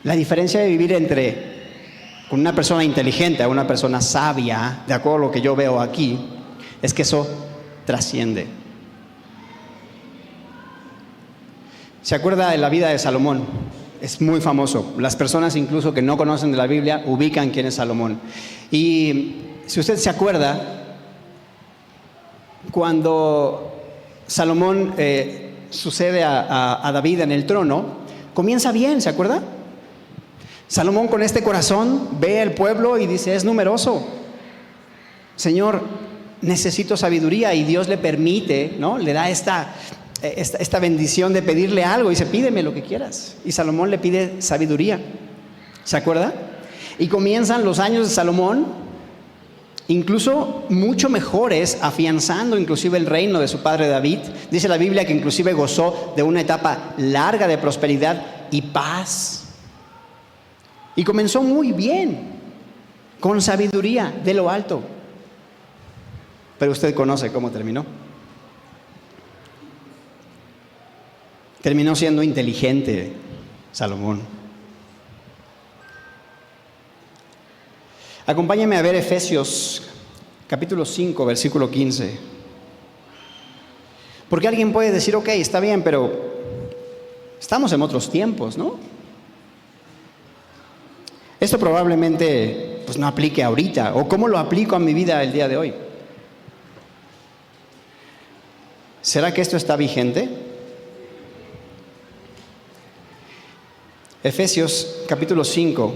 Speaker 1: La diferencia de vivir con una persona inteligente a una persona sabia, de acuerdo a lo que yo veo aquí, es que eso trasciende. ¿Se acuerda de la vida de Salomón? Es muy famoso. Las personas incluso que no conocen de la Biblia ubican quién es Salomón. Y si usted se acuerda, cuando Salomón sucede a David en el trono, comienza bien, ¿se acuerda? Salomón con este corazón ve el pueblo y dice, es numeroso. Señor, necesito sabiduría, y Dios le permite, ¿no? Le da esta bendición de pedirle algo. Y dice, pídeme lo que quieras. Y Salomón le pide sabiduría. ¿Se acuerda? Y comienzan los años de Salomón, incluso mucho mejores, afianzando inclusive el reino de su padre David. Dice la Biblia que inclusive gozó de una etapa larga de prosperidad y paz. Y comenzó muy bien, con sabiduría de lo alto. Pero usted conoce cómo terminó. Terminó siendo inteligente Salomón. Acompáñame a ver Efesios capítulo 5, versículo 15. Porque alguien puede decir, ok, está bien, pero estamos en otros tiempos, ¿no? Esto probablemente pues no aplique ahorita. ¿O cómo lo aplico a mi vida el día de hoy? ¿Será que esto está vigente? Efesios capítulo 5,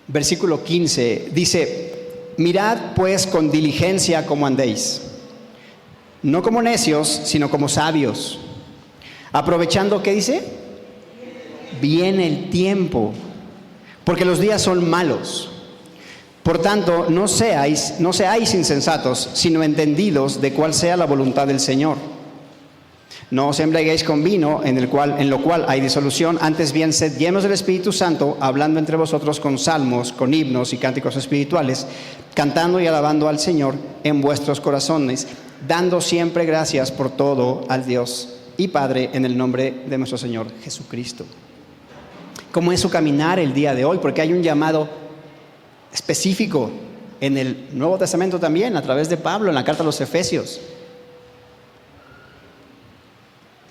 Speaker 1: versículo 15, dice, mirad pues con diligencia cómo andéis, no como necios, sino como sabios, aprovechando, ¿qué dice? Bien el tiempo, porque los días son malos. Por tanto, no seáis insensatos, sino entendidos de cuál sea la voluntad del Señor. No os embriaguéis con vino, en lo cual hay disolución, antes bien sed llenos del Espíritu Santo, hablando entre vosotros con salmos, con himnos y cánticos espirituales, cantando y alabando al Señor en vuestros corazones, dando siempre gracias por todo al Dios y Padre en el nombre de nuestro Señor Jesucristo. ¿Cómo es su caminar el día de hoy? Porque hay un llamado específico en el Nuevo Testamento también, a través de Pablo, en la carta a los Efesios.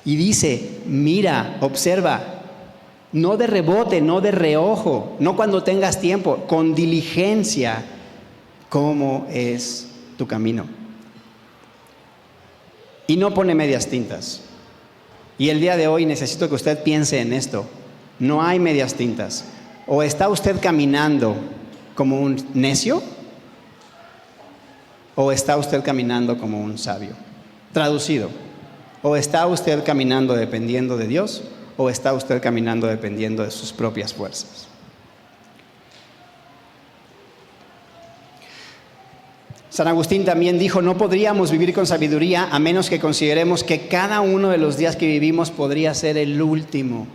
Speaker 1: Y dice, mira, observa, no de rebote, no de reojo, no cuando tengas tiempo, con diligencia, cómo es tu camino. Y no pone medias tintas. Y el día de hoy necesito que usted piense en esto. No hay medias tintas. O está usted caminando como un necio, o está usted caminando como un sabio. Traducido, o está usted caminando dependiendo de Dios, o está usted caminando dependiendo de sus propias fuerzas. San Agustín también dijo, no podríamos vivir con sabiduría a menos que consideremos que cada uno de los días que vivimos podría ser el último.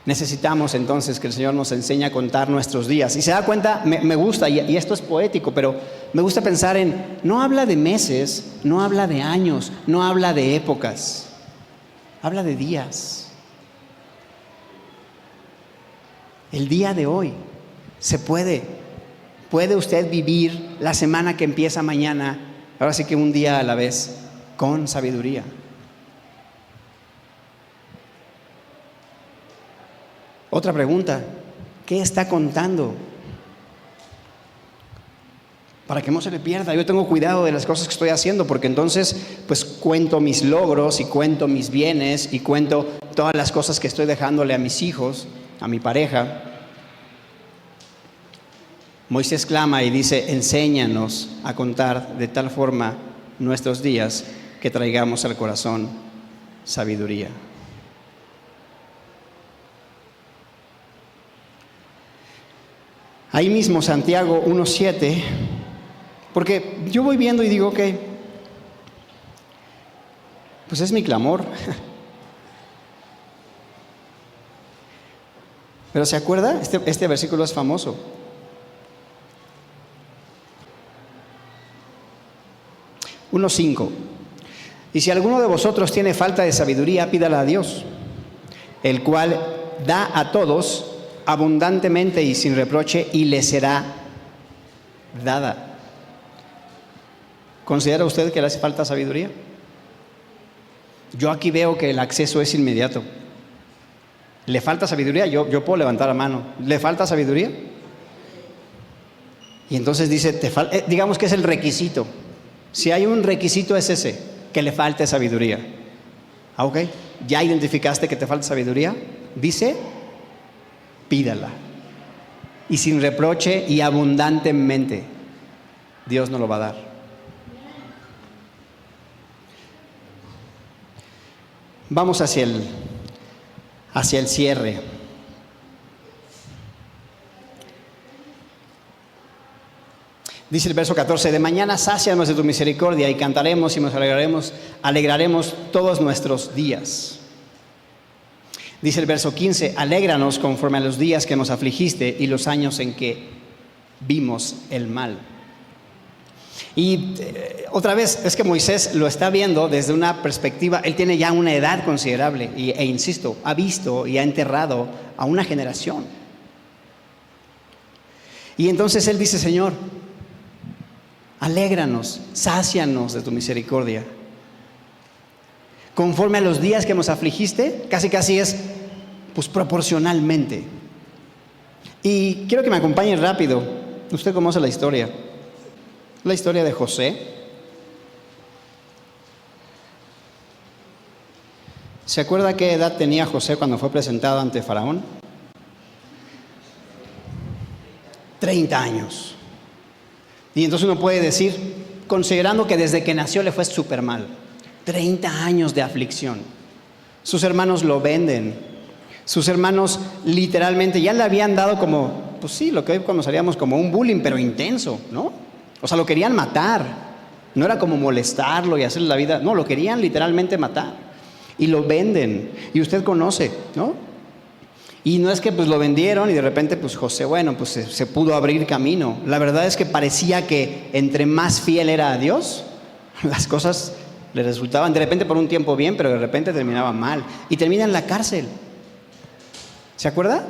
Speaker 1: Necesitamos entonces que el Señor nos enseñe a contar nuestros días. Y se da cuenta, me gusta, y esto es poético, pero me gusta pensar no habla de meses, no habla de años, no habla de épocas, habla de días. El día de hoy se puede usted vivir la semana que empieza mañana, ahora sí que un día a la vez, con sabiduría. Otra pregunta, ¿qué está contando? Para que no se le pierda. Yo tengo cuidado de las cosas que estoy haciendo, porque entonces pues cuento mis logros y cuento mis bienes y cuento todas las cosas que estoy dejándole a mis hijos, a mi pareja. Moisés clama y dice, enséñanos a contar de tal forma nuestros días que traigamos al corazón sabiduría. Ahí mismo Santiago 1:7, porque yo voy viendo y digo que, pues es mi clamor. Pero ¿se acuerda? Este versículo es famoso. Uno 5. Y si alguno de vosotros tiene falta de sabiduría, pídala a Dios, el cual da a todos abundantemente y sin reproche, y le será dada. ¿Considera usted que le hace falta sabiduría? Yo aquí veo que el acceso es inmediato. ¿Le falta sabiduría? Yo puedo levantar la mano. ¿Le falta sabiduría? Y entonces dice, digamos que es el requisito. Si hay un requisito es ese, que le falte sabiduría. Ok, ¿ya identificaste que te falta sabiduría? Dice, pídala. Y sin reproche y abundantemente. Dios nos lo va a dar. Vamos hacia el cierre. Dice el verso 14, de mañana sácianos de tu misericordia y cantaremos y nos alegraremos todos nuestros días. Dice el verso 15, alégranos conforme a los días que nos afligiste y los años en que vimos el mal. Y otra vez, es que Moisés lo está viendo desde una perspectiva, él tiene ya una edad considerable e insisto, ha visto y ha enterrado a una generación. Y entonces él dice, Señor, alégranos, sácianos de tu misericordia. Conforme a los días que nos afligiste, casi es pues proporcionalmente. Y quiero que me acompañen rápido. Usted conoce la historia de José. ¿Se acuerda qué edad tenía José cuando fue presentado ante Faraón? 30 años. Y entonces uno puede decir, considerando que desde que nació le fue súper mal, 30 años de aflicción. Sus hermanos lo venden. Sus hermanos literalmente ya le habían dado como, pues sí, lo que hoy conoceríamos como un bullying, pero intenso, ¿no? O sea, lo querían matar. No era como molestarlo y hacerle la vida. No, lo querían literalmente matar. Y lo venden. Y usted conoce, ¿no? Y no es que pues lo vendieron y de repente pues José, bueno, pues se pudo abrir camino. La verdad es que parecía que entre más fiel era a Dios, las cosas le resultaban de repente por un tiempo bien, pero de repente terminaban mal. Y termina en la cárcel. ¿Se acuerda?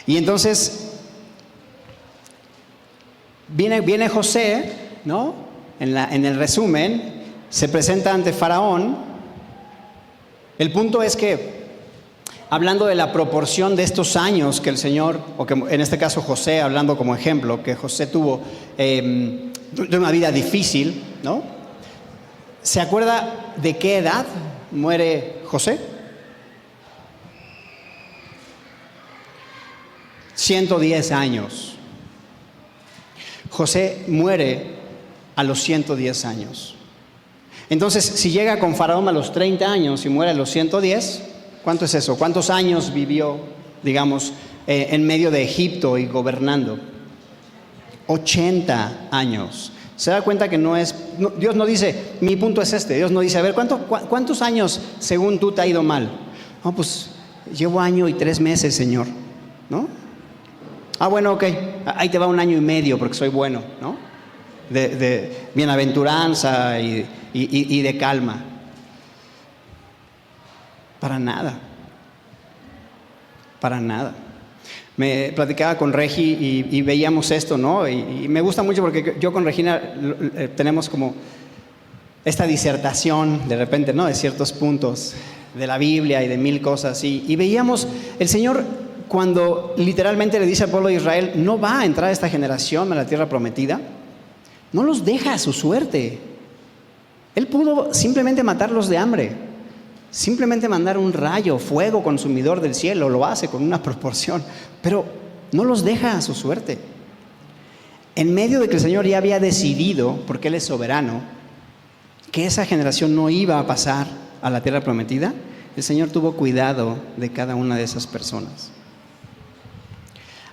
Speaker 1: Y entonces viene José, ¿no? En el resumen, se presenta ante Faraón. El punto es que, hablando de la proporción de estos años que el Señor, o que en este caso José, hablando como ejemplo, que José tuvo de una vida difícil, ¿no? ¿Se acuerda de qué edad muere José? 110 años. José muere a los 110 años. Entonces, si llega con Faraón a los 30 años y muere a los 110, ¿cuánto es eso? ¿Cuántos años vivió, digamos, en medio de Egipto y gobernando? 80 años. ¿Se da cuenta que Dios no dice, mi punto es este? Dios no dice, a ver, ¿cuántos años según tú te ha ido mal? No, pues llevo 1 año y 3 meses, Señor, ¿no? Ah, bueno, ok, ahí te va 1 año y medio porque soy bueno, ¿no? De bienaventuranza y de calma. Para nada. Para nada. Me platicaba con Regi y veíamos esto, ¿no? Y me gusta mucho porque yo con Regina tenemos como esta disertación de repente, ¿no? De ciertos puntos de la Biblia y de 1000 cosas. Y veíamos el Señor cuando literalmente le dice al pueblo de Israel, no va a entrar esta generación a la tierra prometida, no los deja a su suerte. Él pudo simplemente matarlos de hambre, simplemente mandar un rayo, fuego consumidor del cielo, lo hace con una proporción, pero no los deja a su suerte. En medio de que el Señor ya había decidido, porque Él es soberano, que esa generación no iba a pasar a la tierra prometida, el Señor tuvo cuidado de cada una de esas personas.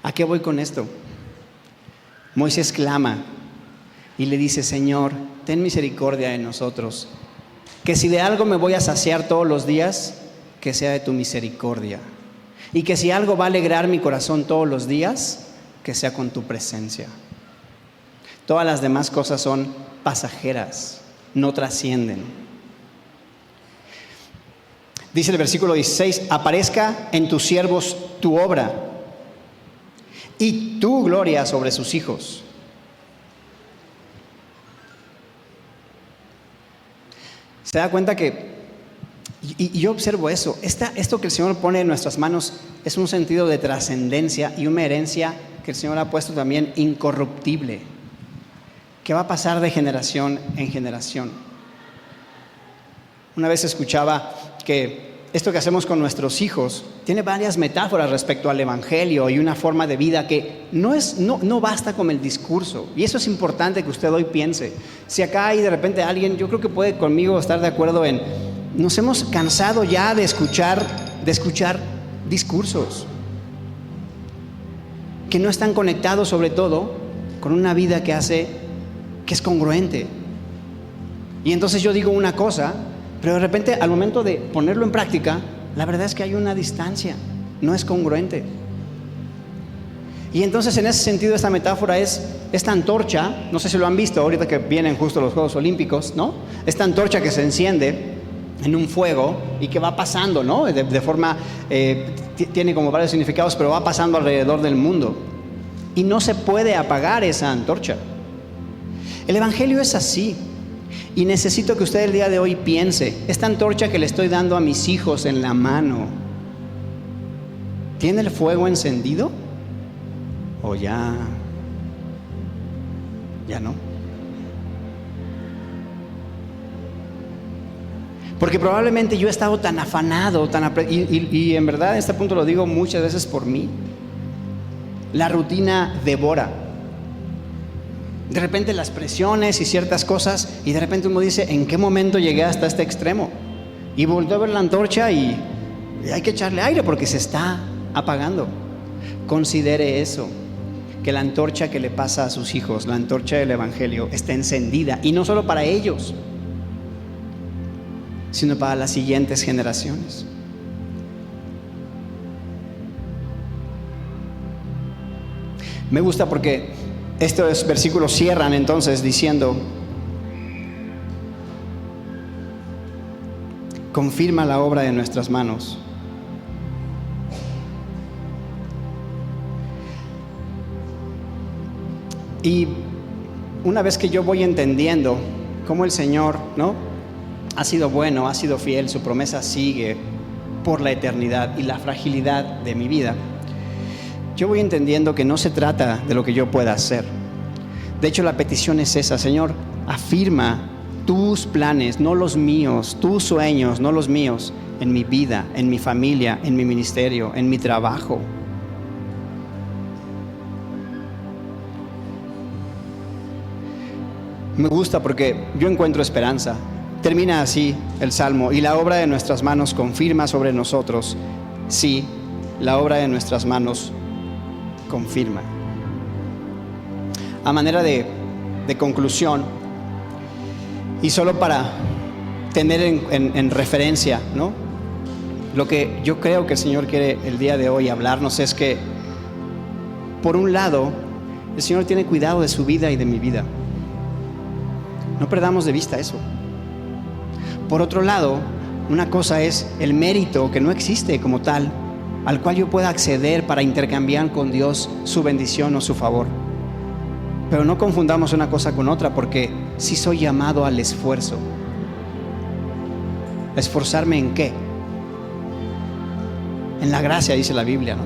Speaker 1: ¿A qué voy con esto? Moisés clama y le dice: Señor, ten misericordia de nosotros, que si de algo me voy a saciar todos los días, que sea de tu misericordia, y que si algo va a alegrar mi corazón todos los días, que sea con tu presencia. Todas las demás cosas son pasajeras, no trascienden. Dice el versículo 16: aparezca en tus siervos tu obra y tu gloria sobre sus hijos. Se da cuenta que, y yo observo eso, esto que el Señor pone en nuestras manos es un sentido de trascendencia y una herencia que el Señor ha puesto también incorruptible, que va a pasar de generación en generación. Una vez escuchaba que esto que hacemos con nuestros hijos tiene varias metáforas respecto al Evangelio y una forma de vida que no basta con el discurso. Y eso es importante que usted hoy piense. Si acá hay de repente alguien, yo creo que puede conmigo estar de acuerdo en, nos hemos cansado ya de escuchar discursos que no están conectados sobre todo con una vida que es congruente. Y entonces yo digo una cosa, pero de repente al momento de ponerlo en práctica, la verdad es que hay una distancia, no es congruente. Y entonces en ese sentido esta metáfora es esta antorcha, no sé si lo han visto ahorita que vienen justo los Juegos Olímpicos, ¿no? Esta antorcha que se enciende en un fuego y que va pasando, ¿no? De forma, tiene como varios significados, pero va pasando alrededor del mundo. Y no se puede apagar esa antorcha. El Evangelio es así. Y necesito que usted el día de hoy piense, esta antorcha que le estoy dando a mis hijos en la mano, ¿tiene el fuego encendido? ¿O ya no? Porque probablemente yo he estado tan afanado, y en verdad en este punto lo digo muchas veces por mí, la rutina devora. De repente las presiones y ciertas cosas, y de repente uno dice, ¿en qué momento llegué hasta este extremo? Y volteo a ver la antorcha y hay que echarle aire porque se está apagando. Considere eso, que la antorcha que le pasa a sus hijos, la antorcha del Evangelio, está encendida, y no solo para ellos, sino para las siguientes generaciones. Me gusta porque estos versículos cierran entonces diciendo: confirma la obra de nuestras manos. Y una vez que yo voy entendiendo cómo el Señor, ¿no?, ha sido bueno, ha sido fiel, su promesa sigue por la eternidad y la fragilidad de mi vida, yo voy entendiendo que no se trata de lo que yo pueda hacer. De hecho, la petición es esa: Señor, afirma tus planes, no los míos, tus sueños, no los míos, en mi vida, en mi familia, en mi ministerio, en mi trabajo. Me gusta porque yo encuentro esperanza. Termina así el Salmo: y la obra de nuestras manos confirma sobre nosotros. Sí, la obra de nuestras manos confirma. A manera de conclusión, y solo para tener en referencia, ¿no?, lo que yo creo que el Señor quiere el día de hoy hablarnos es que, por un lado, el Señor tiene cuidado de su vida y de mi vida. No perdamos de vista eso. Por otro lado, una cosa es el mérito, que no existe como tal, al cual yo pueda acceder para intercambiar con Dios su bendición o su favor. Pero no confundamos una cosa con otra, porque sí soy llamado al esfuerzo. ¿Esforzarme en qué? En la gracia, dice la Biblia, ¿no?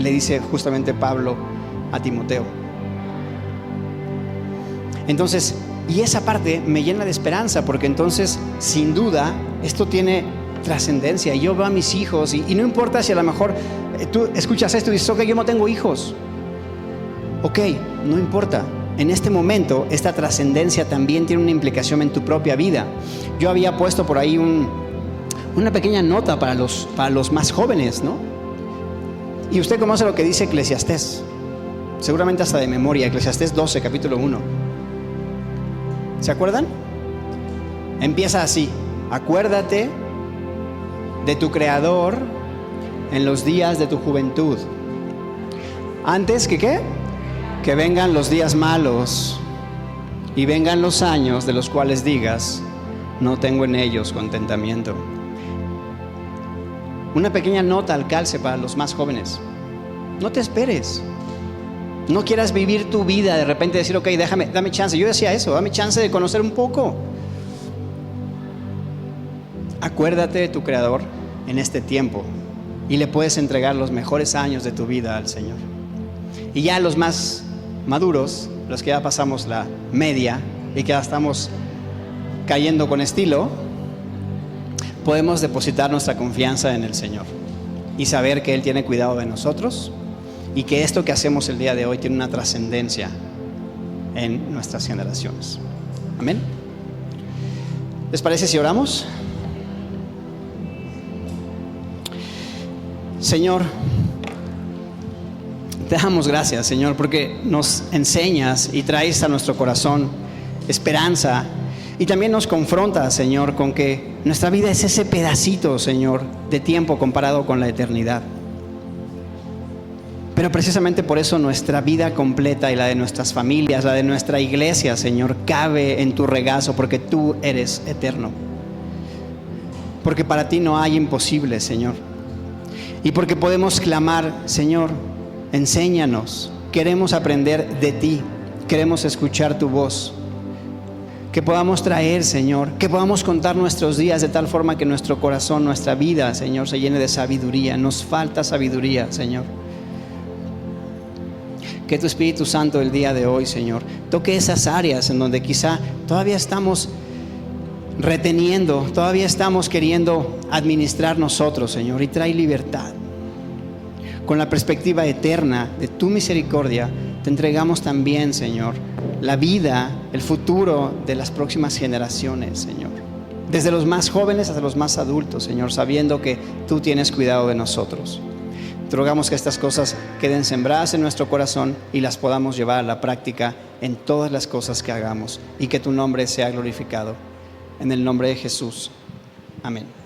Speaker 1: Le dice justamente Pablo a Timoteo. Entonces, y esa parte me llena de esperanza, porque entonces, sin duda, esto tiene trascendencia. Y yo veo a mis hijos y no importa si a lo mejor tú escuchas esto y dices: ok, yo no tengo hijos. Ok, no importa. en este momento, esta trascendencia también tiene una implicación en tu propia vida. Yo había puesto por ahí una pequeña nota para los más jóvenes, ¿no? Y usted conoce lo que dice Eclesiastés, seguramente hasta de memoria, Eclesiastés 12, capítulo 1. ¿Se acuerdan? Empieza así: acuérdate de tu Creador en los días de tu juventud, antes que ¿qué? Que vengan los días malos y vengan los años de los cuales digas, no tengo en ellos contentamiento. Una pequeña nota al calce para los más jóvenes: no te esperes, no quieras vivir tu vida de repente, decir, ok, dame chance. Yo decía eso, dame chance de conocer un poco. Acuérdate de tu Creador en este tiempo y le puedes entregar los mejores años de tu vida al Señor. Y ya los más maduros, los que ya pasamos la media y que ya estamos cayendo con estilo, podemos depositar nuestra confianza en el Señor y saber que Él tiene cuidado de nosotros y que esto que hacemos el día de hoy tiene una trascendencia en nuestras generaciones. Amén. ¿Les parece si oramos? Señor, te damos gracias, Señor, porque nos enseñas y traes a nuestro corazón esperanza y también nos confrontas, Señor, con que nuestra vida es ese pedacito, Señor, de tiempo comparado con la eternidad. Pero precisamente por eso nuestra vida completa y la de nuestras familias, la de nuestra iglesia, Señor, cabe en tu regazo, porque tú eres eterno. Porque para ti no hay imposible, Señor. Y porque podemos clamar, Señor, enséñanos, queremos aprender de ti, queremos escuchar tu voz. Que podamos traer, Señor, que podamos contar nuestros días de tal forma que nuestro corazón, nuestra vida, Señor, se llene de sabiduría. Nos falta sabiduría, Señor. Que tu Espíritu Santo el día de hoy, Señor, toque esas áreas en donde quizá todavía estamos reteniendo, todavía estamos queriendo administrar nosotros, Señor, y trae libertad. Con la perspectiva eterna de tu misericordia, te entregamos también, Señor, la vida, el futuro de las próximas generaciones, Señor. Desde los más jóvenes hasta los más adultos, Señor, sabiendo que tú tienes cuidado de nosotros. Te rogamos que estas cosas queden sembradas en nuestro corazón y las podamos llevar a la práctica en todas las cosas que hagamos, y que tu nombre sea glorificado. En el nombre de Jesús. Amén.